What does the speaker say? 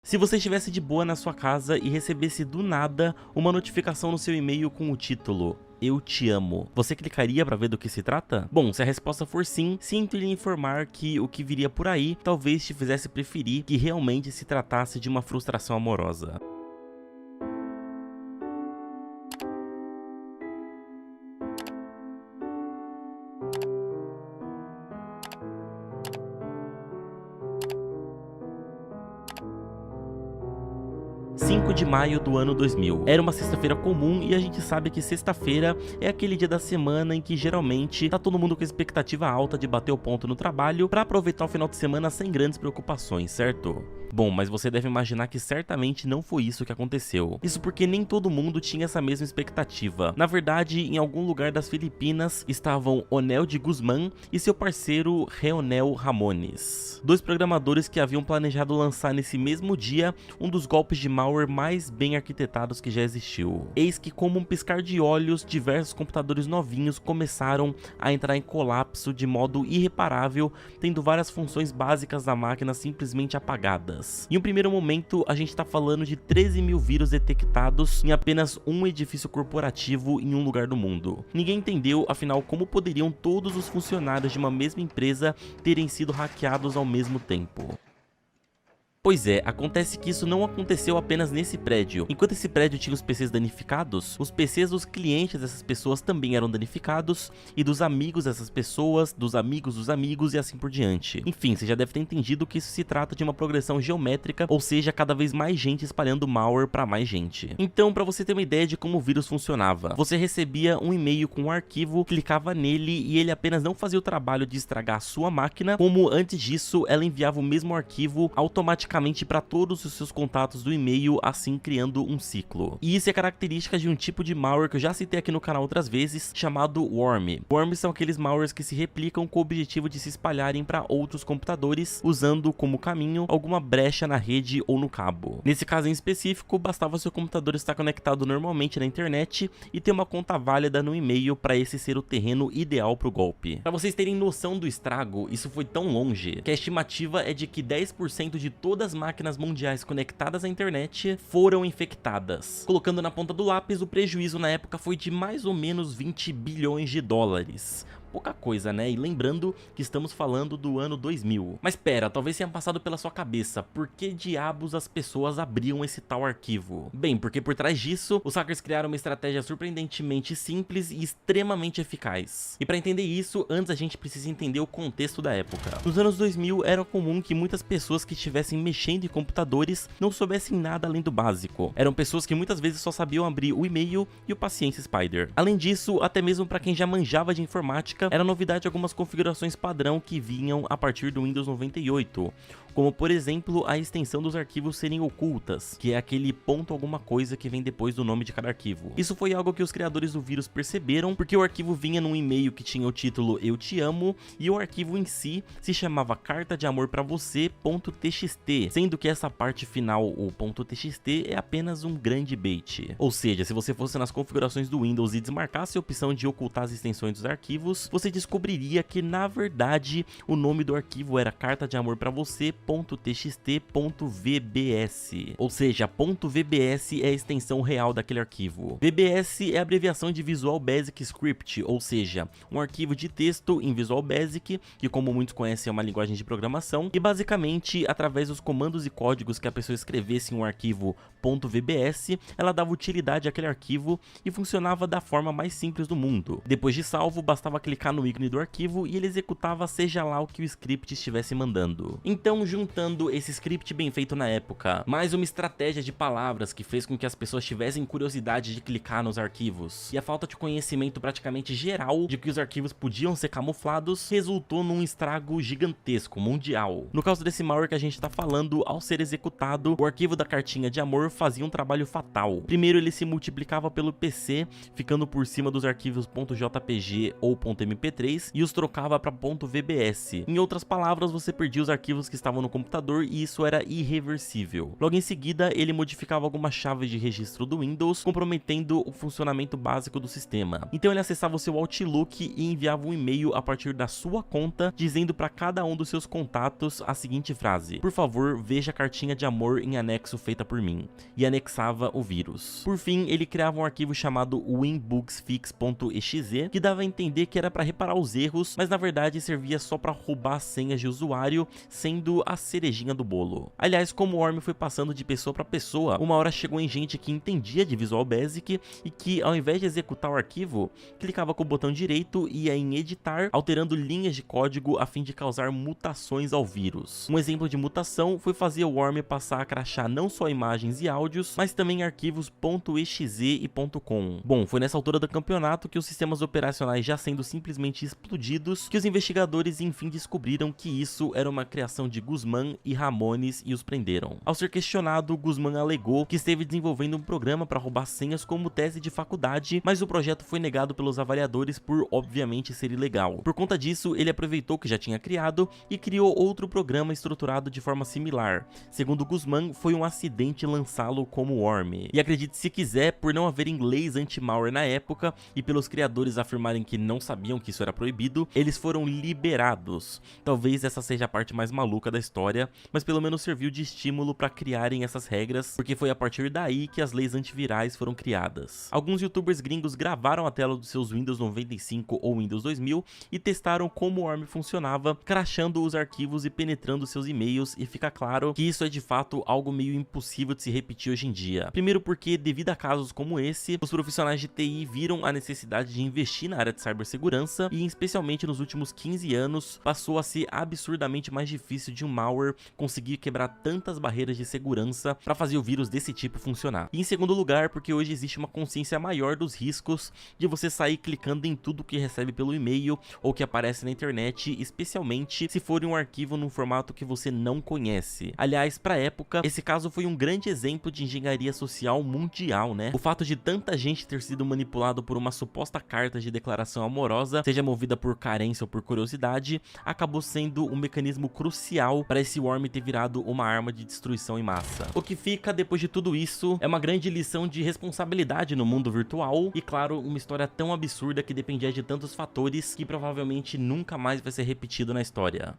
Se você estivesse de boa na sua casa e recebesse do nada uma notificação no seu e-mail com o título "Eu te amo", você clicaria para ver do que se trata? Bom, se a resposta for sim, sinto lhe informar que o que viria por aí talvez te fizesse preferir que realmente se tratasse de uma frustração amorosa. (5 de maio do ano 2000). Era uma sexta-feira comum e a gente sabe que sexta-feira é aquele dia da semana em que geralmente tá todo mundo com expectativa alta de bater o ponto no trabalho pra aproveitar o final de semana sem grandes preocupações, certo? Bom, mas você deve imaginar que certamente não foi isso que aconteceu. Isso porque nem todo mundo tinha essa mesma expectativa. Na verdade, em algum lugar das Filipinas estavam Onel de Guzman e seu parceiro Reonel Ramones, dois programadores que haviam planejado lançar nesse mesmo dia um dos golpes de malware mais bem arquitetados que já existiu. Eis que, como um piscar de olhos, diversos computadores novinhos começaram a entrar em colapso de modo irreparável, tendo várias funções básicas da máquina simplesmente apagadas. Em um primeiro momento, a gente tá falando de 13 mil vírus detectados em apenas um edifício corporativo em um lugar do mundo. Ninguém entendeu, afinal, como poderiam todos os funcionários de uma mesma empresa terem sido hackeados ao mesmo tempo. Pois é, acontece que isso não aconteceu apenas nesse prédio. Enquanto esse prédio tinha os PCs danificados, os PCs dos clientes dessas pessoas também eram danificados, e dos amigos dessas pessoas, dos amigos e assim por diante. Enfim, você já deve ter entendido que isso se trata de uma progressão geométrica, ou seja, cada vez mais gente espalhando malware para mais gente. Então, para você ter uma ideia de como o vírus funcionava, você recebia um e-mail com um arquivo, clicava nele e ele apenas não fazia o trabalho de estragar a sua máquina, como antes disso ela enviava o mesmo arquivo automaticamente para todos os seus contatos do e-mail, assim criando um ciclo. E isso é característica de um tipo de malware que eu já citei aqui no canal outras vezes, chamado worm. Worms são aqueles malwares que se replicam com o objetivo de se espalharem para outros computadores, usando como caminho alguma brecha na rede ou no cabo. Nesse caso em específico, bastava seu computador estar conectado normalmente na internet e ter uma conta válida no e-mail para esse ser o terreno ideal para o golpe. Para vocês terem noção do estrago, isso foi tão longe que a estimativa é de que 10% de todas as máquinas mundiais conectadas à internet foram infectadas. Colocando na ponta do lápis, o prejuízo na época foi de mais ou menos 20 bilhões de dólares. Pouca coisa, né? E lembrando que estamos falando do ano 2000. Mas pera, talvez tenha passado pela sua cabeça, por que diabos as pessoas abriam esse tal arquivo? Bem, porque por trás disso, os hackers criaram uma estratégia surpreendentemente simples e extremamente eficaz. E para entender isso, antes a gente precisa entender o contexto da época. Nos anos 2000 era comum que muitas pessoas que estivessem mexendo em computadores não soubessem nada além do básico. Eram pessoas que muitas vezes só sabiam abrir o e-mail e o Paciência Spider. Além disso, até mesmo para quem já manjava de informática, era novidade algumas configurações padrão que vinham a partir do Windows 98, como por exemplo a extensão dos arquivos serem ocultas, que é aquele ponto alguma coisa que vem depois do nome de cada arquivo. Isso foi algo que os criadores do vírus perceberam, porque o arquivo vinha num e-mail que tinha o título "Eu te amo", e o arquivo em si se chamava carta de amor pra você.txt, sendo que essa parte final, o .txt, é apenas um grande bait. Ou seja, se você fosse nas configurações do Windows e desmarcasse a opção de ocultar as extensões dos arquivos, você descobriria que na verdade o nome do arquivo era carta de amor pra você.txt.vbs, ou seja, .vbs é a extensão real daquele arquivo. VBS é a abreviação de Visual Basic Script, ou seja, um arquivo de texto em Visual Basic, que como muitos conhecem é uma linguagem de programação, e basicamente através dos comandos e códigos que a pessoa escrevesse em um arquivo .vbs, ela dava utilidade àquele arquivo e funcionava da forma mais simples do mundo. Depois de salvo, bastava clicar no ícone do arquivo e ele executava seja lá o que o script estivesse mandando. Então, juntando esse script bem feito na época, mais uma estratégia de palavras que fez com que as pessoas tivessem curiosidade de clicar nos arquivos, e a falta de conhecimento praticamente geral de que os arquivos podiam ser camuflados, resultou num estrago gigantesco, mundial. No caso desse malware que a gente tá falando, ao ser executado, o arquivo da cartinha de amor fazia um trabalho fatal. Primeiro, ele se multiplicava pelo PC, ficando por cima dos arquivos .jpg ou .mp3 e os trocava para .vbs. Em outras palavras, você perdia os arquivos que estavam estavam no computador e isso era irreversível. Logo em seguida, ele modificava algumas chaves de registro do Windows, comprometendo o funcionamento básico do sistema. Então ele acessava o seu Outlook e enviava um e-mail a partir da sua conta, dizendo para cada um dos seus contatos a seguinte frase: por favor, veja a cartinha de amor em anexo feita por mim, e anexava o vírus. Por fim, ele criava um arquivo chamado winbugsfix.exe, que dava a entender que era para reparar os erros, mas na verdade servia só para roubar as senhas de usuário, sendo a cerejinha do bolo. Aliás, como o Worm foi passando de pessoa para pessoa, uma hora chegou em gente que entendia de Visual Basic e que, ao invés de executar o arquivo, clicava com o botão direito e ia em editar, alterando linhas de código a fim de causar mutações ao vírus. Um exemplo de mutação foi fazer o Worm passar a crachar não só imagens e áudios, mas também arquivos .exe e .com. Bom, foi nessa altura do campeonato que os sistemas operacionais já sendo simplesmente explodidos, que os investigadores enfim descobriram que isso era uma criação de Guzmán e Ramones e os prenderam. Ao ser questionado, Guzmán alegou que esteve desenvolvendo um programa para roubar senhas como tese de faculdade, mas o projeto foi negado pelos avaliadores por obviamente ser ilegal. Por conta disso, ele aproveitou que já tinha criado e criou outro programa estruturado de forma similar. Segundo Guzmán, foi um acidente lançá-lo como Worm. E acredite se quiser, por não haver inglês anti-malware na época e pelos criadores afirmarem que não sabiam que isso era proibido, eles foram liberados. Talvez essa seja a parte mais maluca da história, mas pelo menos serviu de estímulo para criarem essas regras, porque foi a partir daí que as leis antivirais foram criadas. Alguns youtubers gringos gravaram a tela dos seus Windows 95 ou Windows 2000 e testaram como o Worm funcionava, crashando os arquivos e penetrando seus e-mails, e fica claro que isso é de fato algo meio impossível de se repetir hoje em dia. Primeiro porque, devido a casos como esse, os profissionais de TI viram a necessidade de investir na área de cibersegurança e, especialmente nos últimos 15 anos, passou a ser absurdamente mais difícil de um malware conseguir quebrar tantas barreiras de segurança para fazer o vírus desse tipo funcionar. E em segundo lugar, porque hoje existe uma consciência maior dos riscos de você sair clicando em tudo que recebe pelo e-mail ou que aparece na internet, especialmente se for um arquivo num formato que você não conhece. Aliás, para a época, esse caso foi um grande exemplo de engenharia social mundial, né? O fato de tanta gente ter sido manipulado por uma suposta carta de declaração amorosa, seja movida por carência ou por curiosidade, acabou sendo um mecanismo crucial para esse Worm ter virado uma arma de destruição em massa. O que fica depois de tudo isso é uma grande lição de responsabilidade no mundo virtual e, claro, uma história tão absurda que dependia de tantos fatores que provavelmente nunca mais vai ser repetido na história.